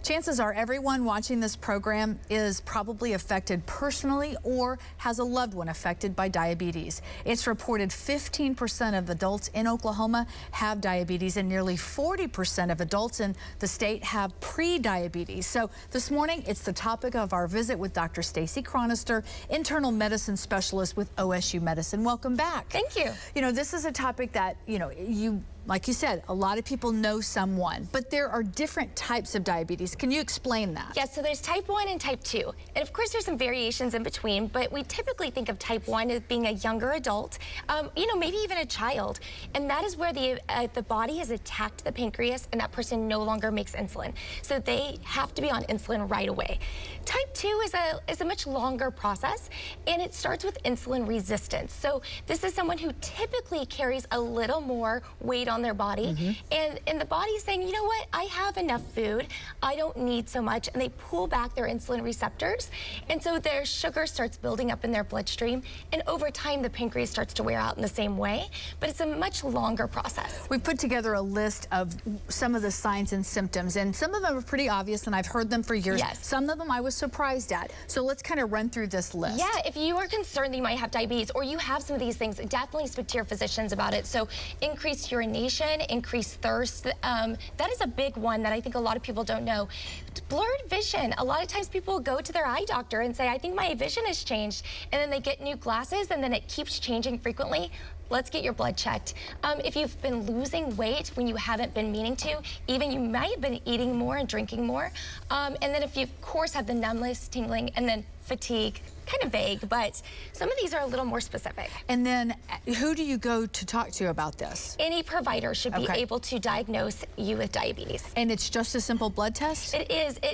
Chances are everyone watching this program is probably affected personally or has a loved one affected by diabetes. It's reported 15% of adults in Oklahoma have diabetes and nearly 40% of adults in the state have pre-diabetes. So this morning, it's the topic of our visit with Dr. Stacy Chronister, internal medicine specialist with OSU Medicine. Welcome back. Thank you. You know, this is a topic that, like you said, a lot of people know someone, but there are different types of diabetes. Can you explain that? Yes, so there's type 1 and type 2. And of course, there's some variations in between, but we typically think of type 1 as being a younger adult, maybe even a child. And that is where the body has attacked the pancreas and that person no longer makes insulin. So they have to be on insulin right away. Type 2 is a much longer process, and it starts with insulin resistance. So this is someone who typically carries a little more weight on their body, and the body is saying, you know what, I have enough food, I don't need so much, and they pull back their insulin receptors, and so their sugar starts building up in their bloodstream, and over time the pancreas starts to wear out in the same way, but it's a much longer process. We've put together a list of some of the signs and symptoms, and some of them are pretty obvious, and I've heard them for years. Yes. Some of them I was surprised at. So let's kind of run through this list. Yeah, if you are concerned that you might have diabetes or you have some of these things, definitely speak to your physicians about it. So increased urination, increased thirst, that is a big one that I think a lot of people don't know. Blurred vision. A lot of times people go to their eye doctor and say, I think my vision has changed, and then they get new glasses and then it keeps changing frequently. Let's get your blood checked. If you've been losing weight when you haven't been meaning to, even you might have been eating more and drinking more. And then if you, of course, have the numbness, tingling, and then fatigue, kind of vague, but some of these are a little more specific. And then who do you go to talk to about this? Any provider should be able to diagnose you with diabetes. And it's just a simple blood test? It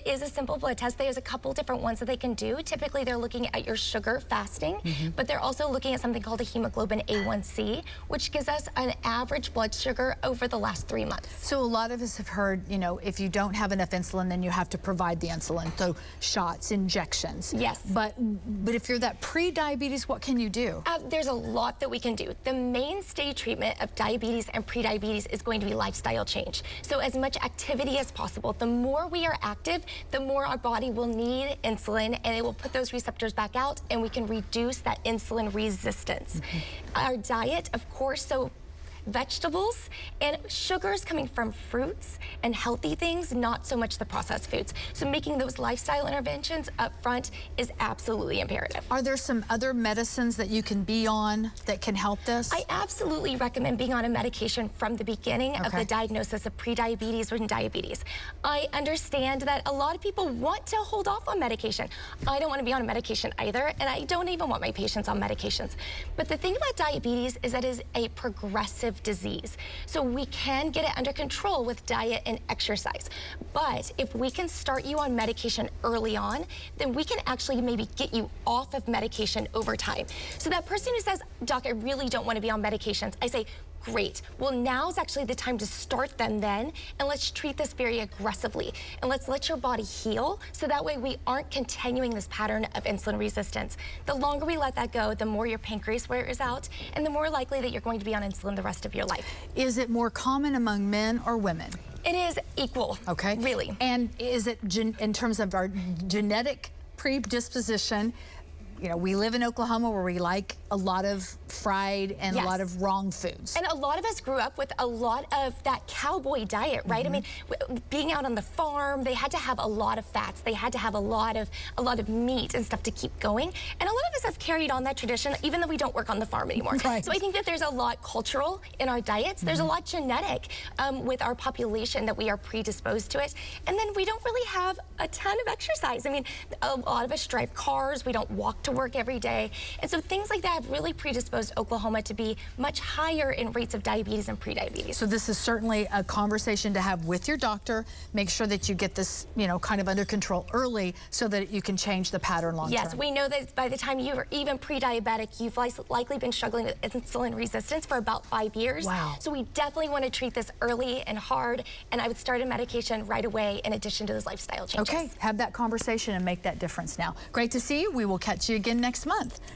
is a simple blood test. There's a couple different ones that they can do. Typically, they're looking at your sugar fasting, but they're also looking at something called a hemoglobin A1C, which gives us an average blood sugar over the last 3 months. So a lot of us have heard, if you don't have enough insulin, then you have to provide the insulin. So shots, injections. Yes. But if you're that pre-diabetes, what can you do? There's a lot that we can do. The mainstay treatment of diabetes and pre-diabetes is going to be lifestyle change. So as much activity as possible. The more we are active, the more our body will need insulin, and it will put those receptors back out, and we can reduce that insulin resistance. Our diet, of course, so vegetables and sugars coming from fruits and healthy things, not so much the processed foods. So making those lifestyle interventions up front is absolutely imperative. Are there some other medicines that you can be on that can help this? I absolutely recommend being on a medication from the beginning of the diagnosis of prediabetes and diabetes. I understand that a lot of people want to hold off on medication. I don't want to be on a medication either, and I don't even want my patients on medications. But the thing about diabetes is that it is a progressive disease. So we can get it under control with diet and exercise. But if we can start you on medication early on, then we can actually maybe get you off of medication over time. So that person who says, Doc, I really don't want to be on medications, I say, great. Well, now's actually the time to start them then, and let's treat this very aggressively. And let's let your body heal, so that way we aren't continuing this pattern of insulin resistance. The longer we let that go, the more your pancreas wears out, and the more likely that you're going to be on insulin the rest of your life. Is it more common among men or women? It is equal, really. And is it, in terms of our genetic predisposition, we live in Oklahoma where we like a lot of fried and a lot of wrong foods. And a lot of us grew up with a lot of that cowboy diet, right? I mean, being out on the farm, they had to have a lot of fats. They had to have a lot of meat and stuff to keep going. And a lot of us have carried on that tradition, even though we don't work on the farm anymore. So I think that there's a lot cultural in our diets. There's a lot genetic with our population that we are predisposed to it. And then we don't really have a ton of exercise. I mean, a lot of us drive cars. We don't walk to work every day. And so things like that have really predisposed Oklahoma to be much higher in rates of diabetes and prediabetes. So this is certainly a conversation to have with your doctor. Make sure that you get this, kind of under control early so that you can change the pattern long term. Yes, we know that by the time you are even pre-diabetic, you've likely been struggling with insulin resistance for about 5 years. Wow. So we definitely want to treat this early and hard, and I would start a medication right away in addition to those lifestyle changes. Okay, have that conversation and make that difference now. Great to see you. We will catch you again next month.